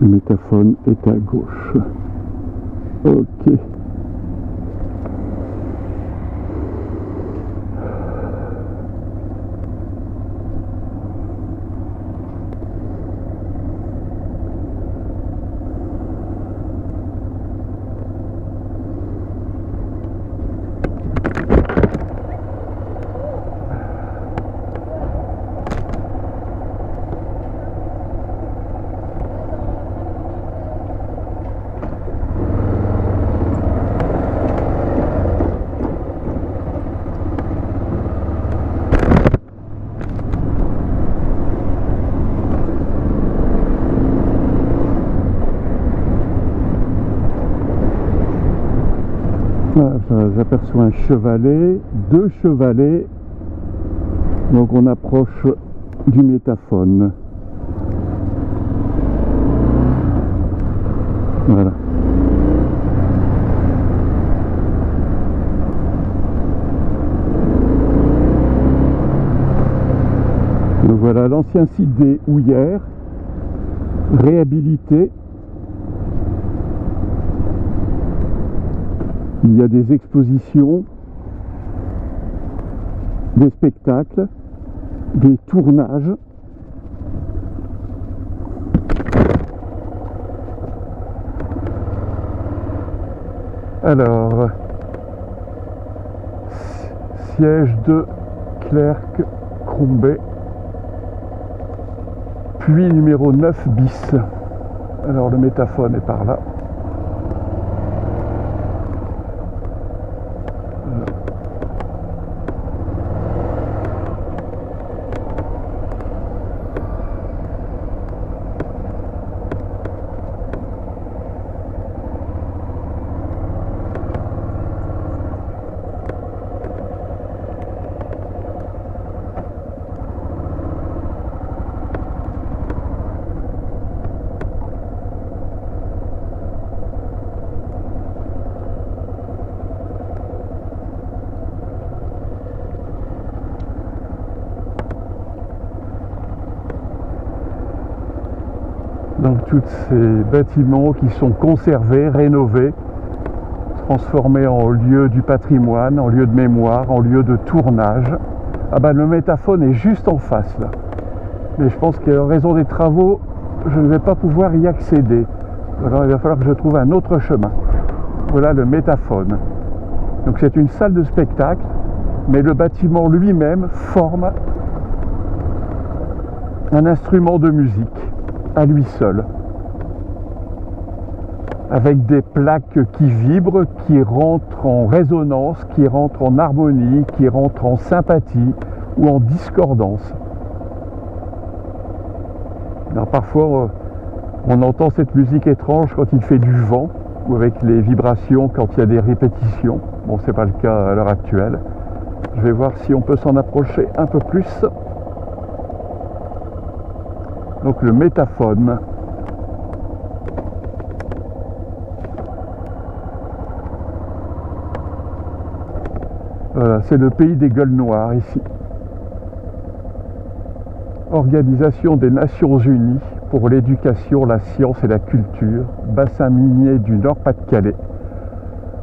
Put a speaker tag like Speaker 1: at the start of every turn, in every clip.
Speaker 1: Le métaphone est à gauche. Ok. J'aperçois un chevalet, deux chevalets, donc on approche du métaphone. Voilà. Donc voilà l'ancien site des houillères, réhabilité. Il y a des expositions, des spectacles, des tournages. Alors, siège de Clercq-Crombay, puits numéro 9 bis. Alors le métaphone est par là. Donc tous ces bâtiments qui sont conservés, rénovés, transformés en lieu du patrimoine, en lieu de mémoire, en lieu de tournage. Ah ben le métaphone est juste en face là. Mais je pense qu'en raison des travaux, je ne vais pas pouvoir y accéder. Alors il va falloir que je trouve un autre chemin. Voilà le métaphone. Donc c'est une salle de spectacle, mais le bâtiment lui-même forme un instrument de musique à lui seul, avec des plaques qui vibrent, qui rentrent en résonance, qui rentrent en harmonie, qui rentrent en sympathie ou en discordance. Alors parfois on entend cette musique étrange quand il fait du vent ou avec les vibrations quand il y a des répétitions. Bon, c'est pas le cas à l'heure actuelle. Je vais voir si on peut s'en approcher un peu plus. Donc le métaphone. Voilà, c'est le pays des gueules noires ici. Organisation des Nations Unies pour l'éducation, la science et la culture, bassin minier du Nord-Pas-de-Calais,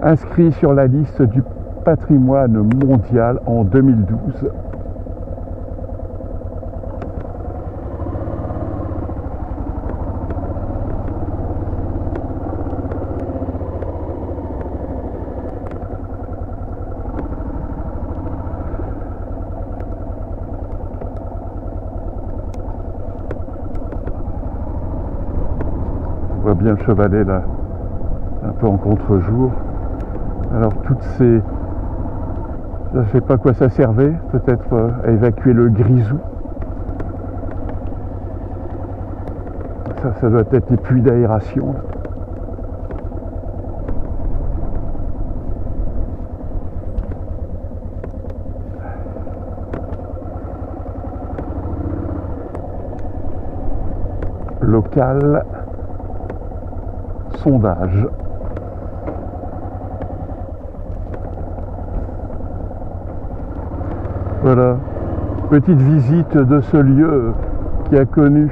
Speaker 1: inscrit sur la liste du patrimoine mondial en 2012. On voit bien le chevalet là, un peu en contre-jour. Alors toutes ces... Je ne sais pas à quoi ça servait, peut-être à évacuer le grisou. Ça doit être des puits d'aération. Local, sondage. Voilà, petite visite de ce lieu qui a connu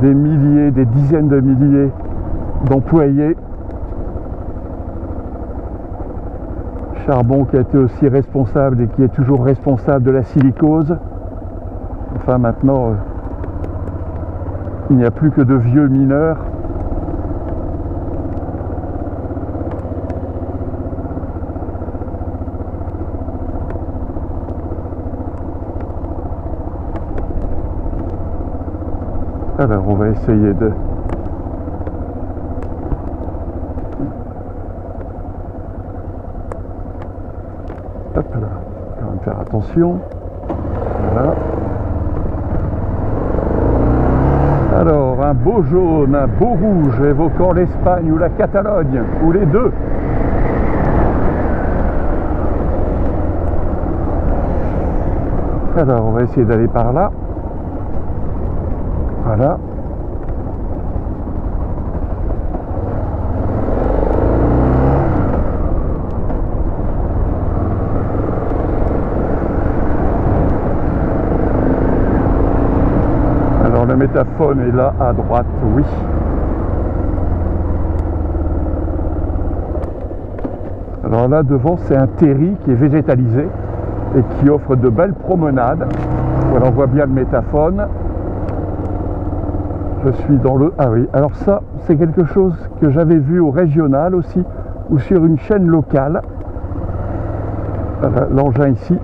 Speaker 1: des milliers, des dizaines de milliers d'employés. Charbon qui a été aussi responsable et qui est toujours responsable de la silicose. Enfin maintenant, il n'y a plus que de vieux mineurs. Alors on va essayer de... Hop là, on va quand même faire attention. Voilà. Alors, un beau jaune, un beau rouge évoquant l'Espagne ou la Catalogne, ou les deux. Alors, on va essayer d'aller par là. Voilà. Alors, le métaphone est là à droite, oui. Alors là, devant, c'est un terri qui est végétalisé et qui offre de belles promenades. Voilà, on voit bien le métaphone. Je suis dans le... Ah oui, alors ça, c'est quelque chose que j'avais vu au régional aussi, ou sur une chaîne locale. Voilà, l'engin ici.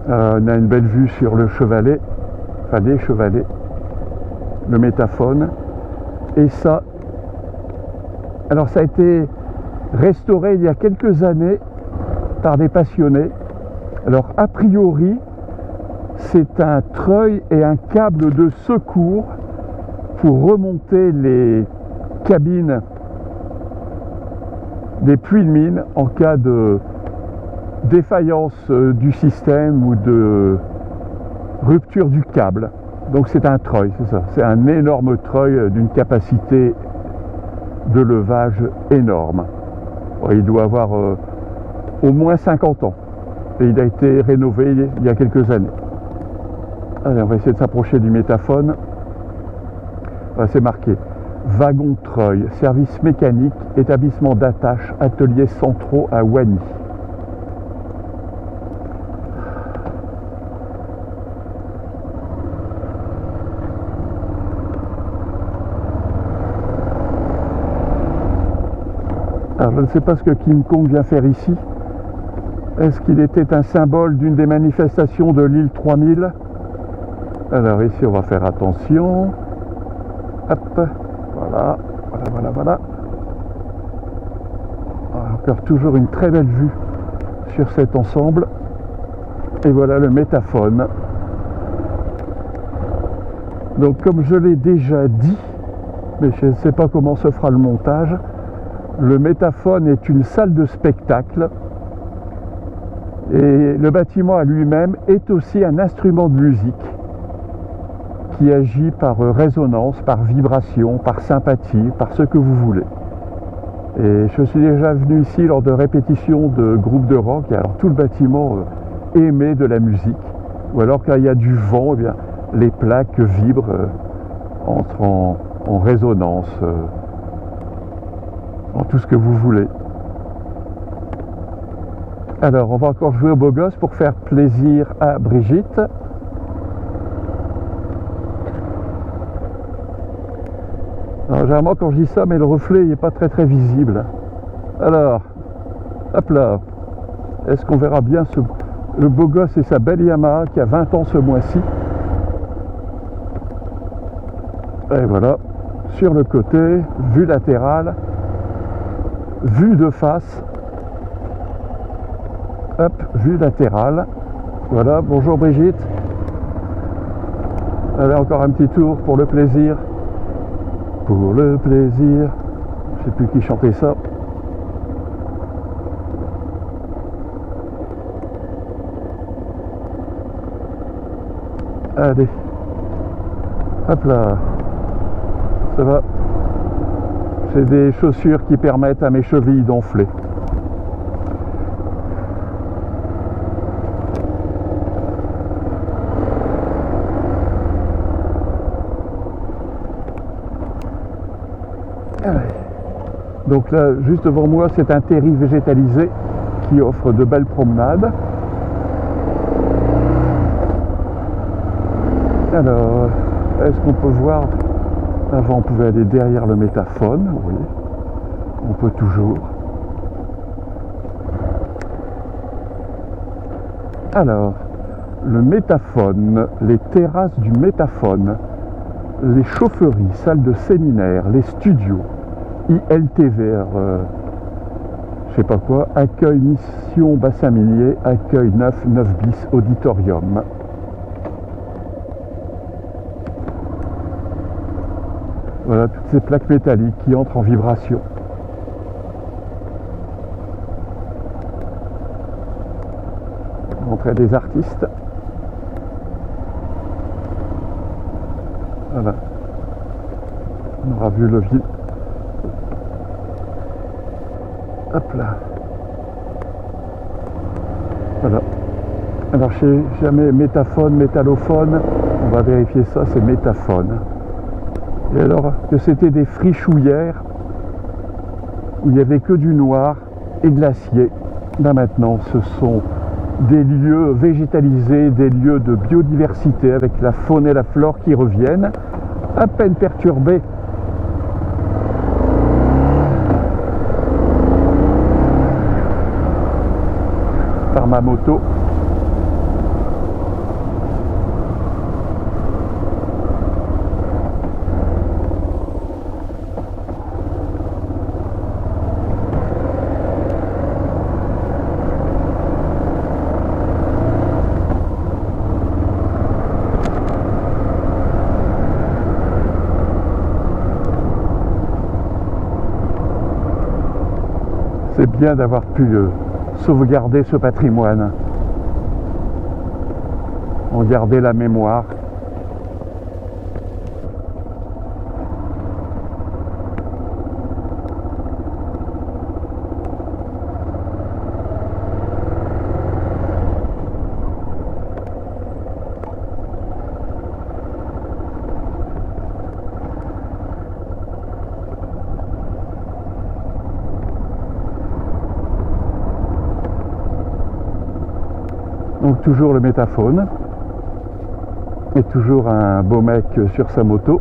Speaker 1: On a une belle vue sur le chevalet, enfin les chevalets, le métaphone. Et ça, alors ça a été restauré il y a quelques années par des passionnés. Alors a priori, c'est un treuil et un câble de secours pour remonter les cabines des puits de mine en cas de défaillance du système ou de rupture du câble. Donc c'est un treuil, c'est ça. C'est un énorme treuil d'une capacité de levage énorme. Il doit avoir au moins 50 ans et il a été rénové il y a quelques années. Allez, on va essayer de s'approcher du métaphone. C'est marqué wagon treuil, service mécanique, établissement d'attache, ateliers centraux à Wany. Alors je ne sais pas ce que King Kong vient faire ici. Est-ce qu'il était un symbole d'une des manifestations de l'île 3000? Alors ici on va faire attention. Hop, voilà, voilà. Encore toujours une très belle vue sur cet ensemble. Et voilà le métaphone. Donc comme je l'ai déjà dit, mais je ne sais pas comment se fera le montage, le métaphone est une salle de spectacle et le bâtiment à lui-même est aussi un instrument de musique qui agit par résonance, par vibration, par sympathie, par ce que vous voulez. Et je suis déjà venu ici lors de répétitions de groupes de rock, et alors tout le bâtiment émet de la musique, ou alors quand il y a du vent, eh bien, les plaques vibrent, entrent en résonance, en tout ce que vous voulez. Alors on va encore jouer au beau gosse pour faire plaisir à Brigitte. Alors, généralement quand je dis ça, mais le reflet n'est pas très visible. Alors, hop là, est-ce qu'on verra bien le beau gosse et sa belle Yamaha qui a 20 ans ce mois-ci. Et voilà, sur le côté, vue latérale, vue de face. Hop, vue latérale. Voilà, bonjour Brigitte. Allez, encore un petit tour pour le plaisir. Pour le plaisir. Je sais plus qui chantait ça. Allez. Hop là. Ça va. J'ai des chaussures qui permettent à mes chevilles d'enfler. Donc là, juste devant moi, c'est un terri végétalisé qui offre de belles promenades. Alors, est-ce qu'on peut voir? Avant, on pouvait aller derrière le métaphone, oui. On peut toujours. Alors, le métaphone, les terrasses du métaphone, les chaufferies, salles de séminaire, les studios, ILTVR, je sais pas quoi, accueil mission bassin minier, accueil 9 bis auditorium. Voilà toutes ces plaques métalliques qui entrent en vibration. Entrée des artistes. Voilà. On aura vu le vide. Hop là. Voilà. Alors chez jamais métaphone, métallophone, on va vérifier ça, c'est métaphone. Et alors que c'était des frichouillères où il n'y avait que du noir et de l'acier. Là maintenant, ce sont des lieux végétalisés, des lieux de biodiversité avec la faune et la flore qui reviennent, à peine perturbés par ma moto. C'est bien d'avoir pu sauvegarder ce patrimoine, en garder la mémoire. Donc toujours le métaphone et toujours un beau mec sur sa moto.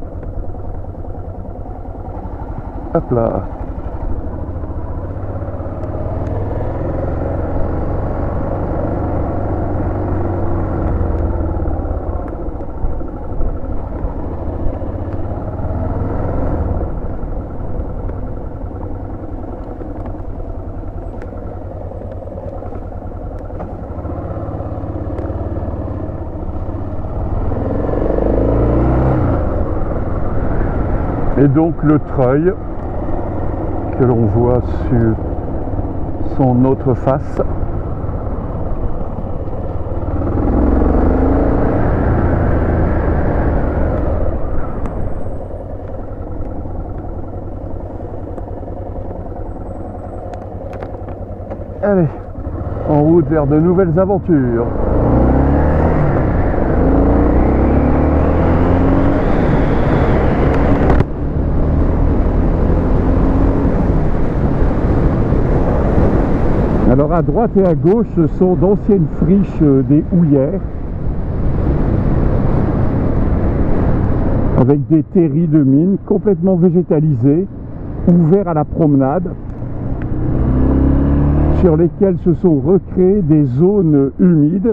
Speaker 1: Hop là. Et donc le treuil que l'on voit sur son autre face. Allez, en route vers de nouvelles aventures. Alors à droite et à gauche, ce sont d'anciennes friches des houillères avec des terris de mine complètement végétalisés, ouverts à la promenade, sur lesquels se sont recréées des zones humides